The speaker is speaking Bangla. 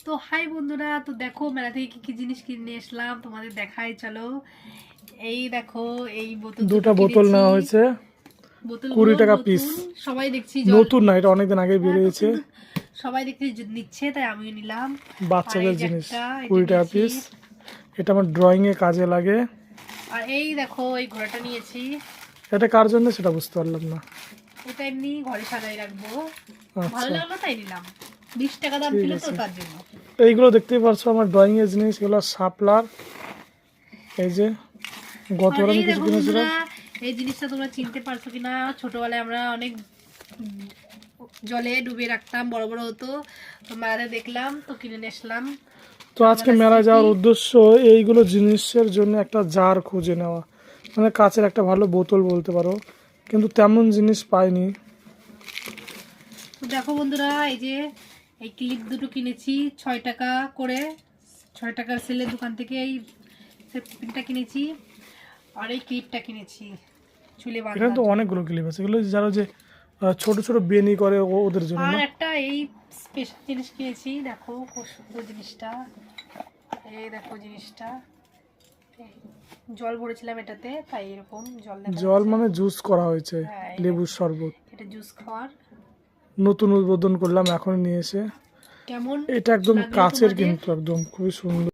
তো হাই বন্ধুরা, তো দেখো মেলা থেকে কি কি জিনিস কিনে আসলাম তোমাদের দেখাই, চলো। এই দেখো, এই বোতল দুটা বোতল নেওয়া হয়েছে, বোতলগুলো 20 টাকা পিস। নতুন, সবাই দেখছি জল। নতুন না, এটা অনেকদিন আগে হ্যাঁ, বেরিয়েছে। নতুন সবাই দেখছি নিচ্ছে, তাই আমিও নিলাম। আর এই বাচ্চাদের যে জিনিস, একটা, এটা 20 টাকা নিয়েছি। পিস। এটা আমার ড্রয়িং এ কাজে লাগে। আর এই দেখো, এই ঘোড়াটা নিয়েছি। এটা কার জন্য সেটা বুঝতে পারলাম না। এটা এমনি ঘরে সাজাই রাখবো, ভালো আচ্ছা, লাগলো তাই নিলাম। 20 টাকা দাম ঠিক ছিল তো, আছে। তার জন্য। এইগুলো দেখতেই পারছো আমার ড্রয়িং এর জিনিস, এগুলো শাপলার। এই যে আর গতবার এই আমি কিছু দেখো কিনেছিলাম। বন্ধুরা, এই জিনিসটা তোমরা চিনতে পারছো কিনা, ছোটবেলায় আমরা অনেক জলে ডুবিয়ে রাখতাম, বড় বড় হতো, তো মেলাতে দেখলাম তো কিনে নিয়ে আসলাম। তো আজকে ছোটবেলার মেলায় স্মৃতি। যাওয়ার উদ্দেশ্য এইগুলো জিনিসের জন্য একটা জার খুঁজে নেওয়া, মানে কাচের একটা ভালো বোতল বলতে পারো, কিন্তু তেমন জিনিস পাইনি। তো দেখো বন্ধুরা, এই যে এই ক্লিপ দুটো কিনেছি 6 টাকা করে, 6 টাকার সেলের দোকান থেকে এই পিনটা কিনেছি। আর এই ক্লিপটা কিনেছি চুলে এখানে বাঁধার তো জন্য। অনেকগুলো ক্লিপ আছে, এগুলো যারা যে ছোট ছোট বেনি করে ওদের জন্য আর না। একটা এই স্পেশাল জিনিস কিনেছি, দেখো খুব সুন্দর জিনিসটা। এই দেখো জিনিসটা, এই জল ভরেছিলাম এটাতে, তাই এরকম জল দেখা জল যাচ্ছে। মানে জুস করা হয়েছে, হ্যাঁ, লেবুর শরবত। এটা জুস খাওয়ার। নতুন উদ্বোধন করলাম এখন নিয়ে এসে। কেমন এটা একদম লাগলো কাচের, তোমাদের? কিন্তু একদম খুবই সুন্দর।